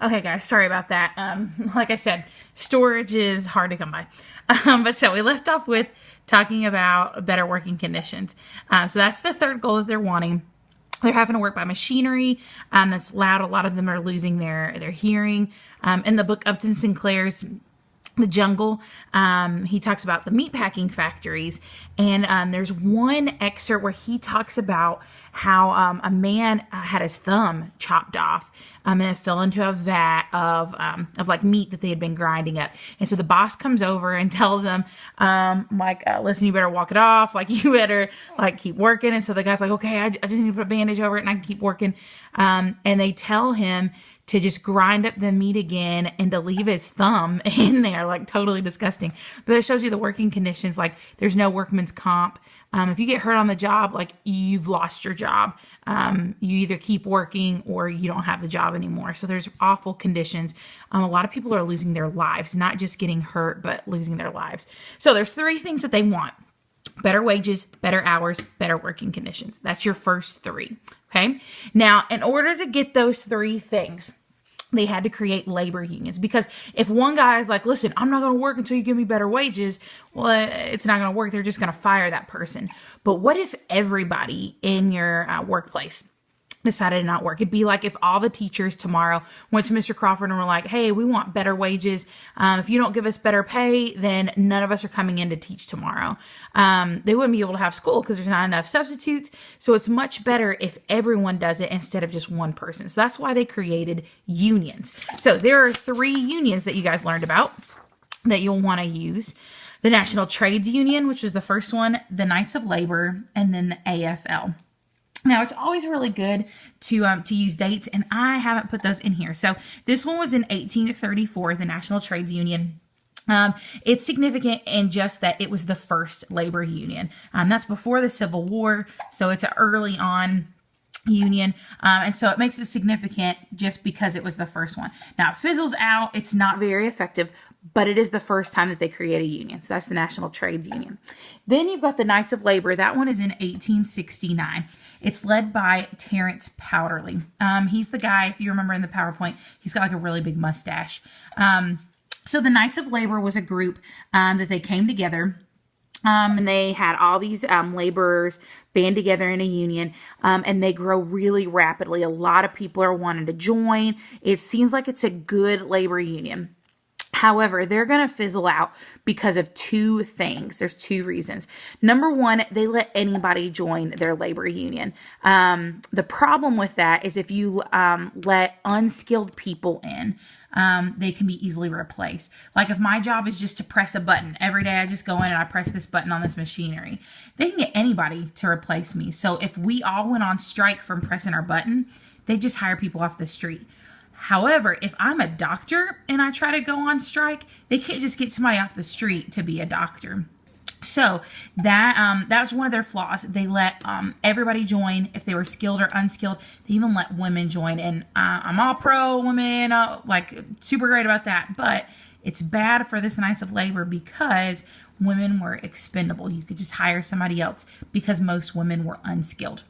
Okay, guys, sorry about that. Like I said, storage is hard to come by. But so we left off with talking about better working conditions. So that's the third goal that they're wanting. They're having to work by machinery that's loud. A lot of them are losing their hearing. In the book Upton Sinclair's The Jungle, he talks about the meatpacking factories, and there's one excerpt where he talks about how a man had his thumb chopped off, and it fell into a vat of like meat that they had been grinding up. And so the boss comes over and tells him, listen, you better walk it off. Like, you better like keep working. And so the guy's like, okay, I just need to put a bandage over it and I can keep working. And they tell him to just grind up the meat again and to leave his thumb in there, like totally disgusting. But it shows you the working conditions. Like, there's no workman's comp. If you get hurt on the job, like, you've lost your job. You either keep working or you don't have the job anymore. So there's awful conditions. A lot of people are losing their lives, not just getting hurt, but losing their lives. So there's three things that they want: better wages, better hours, better working conditions. That's your first three. Okay. Now, in order to get those three things, they had to create labor unions, because if one guy is like, listen, I'm not going to work until you give me better wages, well, it's not going to work. They're just going to fire that person. But what if everybody in your workplace decided to not work? It'd be like if all the teachers tomorrow went to Mr. Crawford and were like, hey, we want better wages. If you don't give us better pay, then none of us are coming in to teach tomorrow. They wouldn't be able to have school because there's not enough substitutes. So it's much better if everyone does it instead of just one person. So that's why they created unions. So there are three unions that you guys learned about that you'll want to use: the National Trades Union, which was the first one, the Knights of Labor, and then the AFL. Now, it's always really good to use dates, and I haven't put those in here. So this one was in 1834, the National Trades Union. It's significant in just that it was the first labor union. That's before the Civil War, so it's an early on union, and so it makes it significant just because it was the first one. Now, it fizzles out. It's not very effective, but it is the first time that they create a union. So that's the National Trades Union. Then you've got the Knights of Labor. That one is in 1869. It's led by Terrence Powderly. He's the guy, if you remember in the PowerPoint, he's got like a really big mustache. So the Knights of Labor was a group that they came together. And they had all these laborers band together in a union, and they grow really rapidly. A lot of people are wanting to join. It seems like it's a good labor union. However, they're going to fizzle out because of two things. There's two reasons. Number one, they let anybody join their labor union. The problem with that is if you let unskilled people in, they can be easily replaced. Like, if my job is just to press a button every day, I just go in and I press this button on this machinery, they can get anybody to replace me. So if we all went on strike from pressing our button, they just hire people off the street. However, if I'm a doctor and I try to go on strike, they can't just get somebody off the street to be a doctor. So that's one of their flaws. They let everybody join, if they were skilled or unskilled. They even let women join. And I'm all pro women, like super great about that. But it's bad for this Knights of Labor because women were expendable. You could just hire somebody else because most women were unskilled.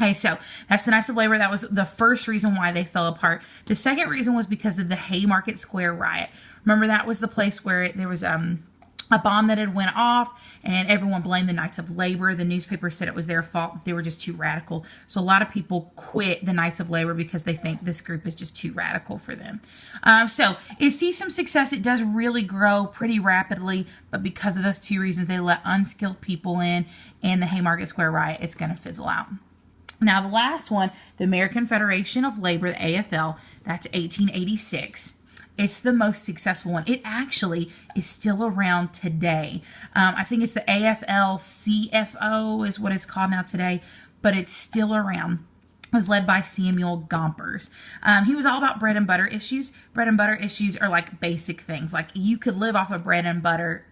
Okay, so that's the Knights of Labor. That was the first reason why they fell apart. The second reason was because of the Haymarket Square riot. Remember, that was the place where there was a bomb that had went off and everyone blamed the Knights of Labor. The newspaper said it was their fault. They were just too radical. So a lot of people quit the Knights of Labor because they think this group is just too radical for them. So it sees some success. It does really grow pretty rapidly, but because of those two reasons, they let unskilled people in, and the Haymarket Square riot, it's going to fizzle out. Now, the last one, the American Federation of Labor, the AFL, that's 1886. It's the most successful one. It actually is still around today. I think it's the AFL-CFO is what it's called now today, but it's still around. It was led by Samuel Gompers. He was all about bread and butter issues. Bread and butter issues are like basic things. Like, you could live off of bread and butter.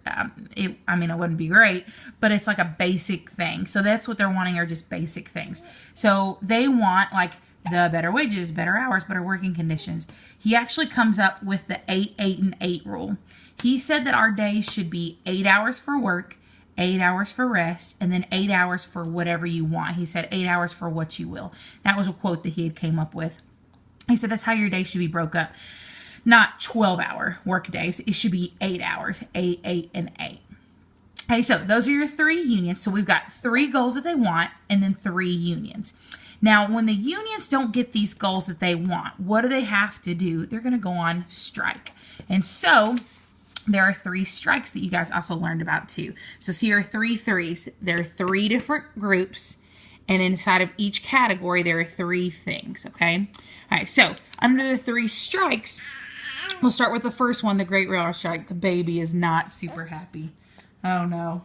It wouldn't be great, but it's like a basic thing. So that's what they're wanting, are just basic things. So they want like the better wages, better hours, better working conditions. He actually comes up with the 8, 8, and 8 rule. He said that our days should be 8 hours for work, 8 hours for rest, and then 8 hours for whatever you want. He said 8 hours for what you will. That was a quote that he had came up with. He said that's how your day should be broke up. Not 12-hour work days. It should be 8 hours, 8, 8, and 8. Okay, so those are your 3 unions. So we've got 3 goals that they want and then 3 unions. Now, when the unions don't get these goals that they want, what do they have to do? They're going to go on strike. And so there are 3 strikes that you guys also learned about too. So see our 3 threes. There are 3 different groups, and inside of each category, there are 3 things, okay? All right, so under the 3 strikes, we'll start with the first one, the Great Railroad Strike. The baby is not super happy. Oh, no.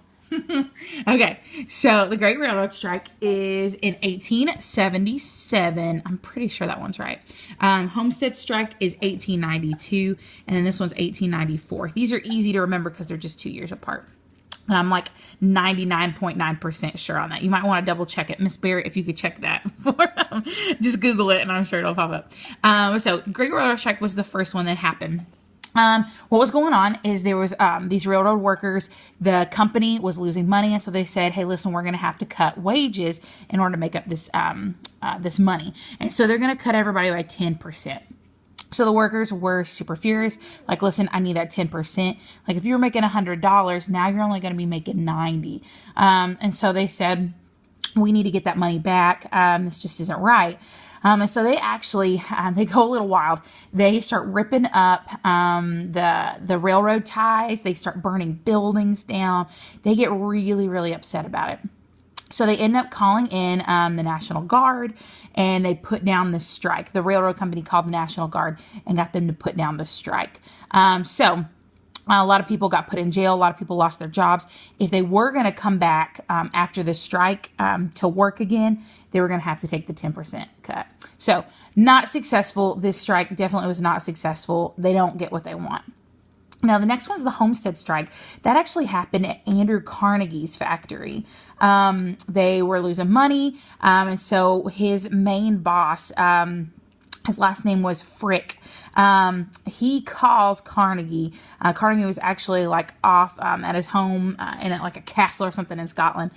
Okay, so the Great Railroad Strike is in 1877. I'm pretty sure that one's right. Homestead Strike is 1892, and then this one's 1894. These are easy to remember because they're just 2 years apart. And I'm like 99.9% sure on that. You might want to double check it. Miss Barrett, if you could check that. Just Google it and I'm sure it'll pop up. So Great Railroad Strike was the first one that happened. What was going on is there was these railroad workers, the company was losing money, and so they said, hey, listen, we're going to have to cut wages in order to make up this this money. And so they're going to cut everybody by 10%. So the workers were super furious. Like, listen, I need that 10%. Like, if you were making $100, now you're only going to be making $90. And so they said, we need to get that money back. This just isn't right. And so they actually, they go a little wild. They start ripping up the railroad ties. They start burning buildings down. They get really, really upset about it. So they end up calling in the National Guard, and they put down the strike. The railroad company called the National Guard and got them to put down the strike. So a lot of people got put in jail. A lot of people lost their jobs. If they were going to come back after the strike to work again, they were going to have to take the 10% cut. So not successful. This strike definitely was not successful. They don't get what they want. Now, the next one's the Homestead Strike. That actually happened at Andrew Carnegie's factory. They were losing money, and so his main boss, his last name was Frick. He calls Carnegie. Carnegie was actually like off at his home in like a castle or something in Scotland.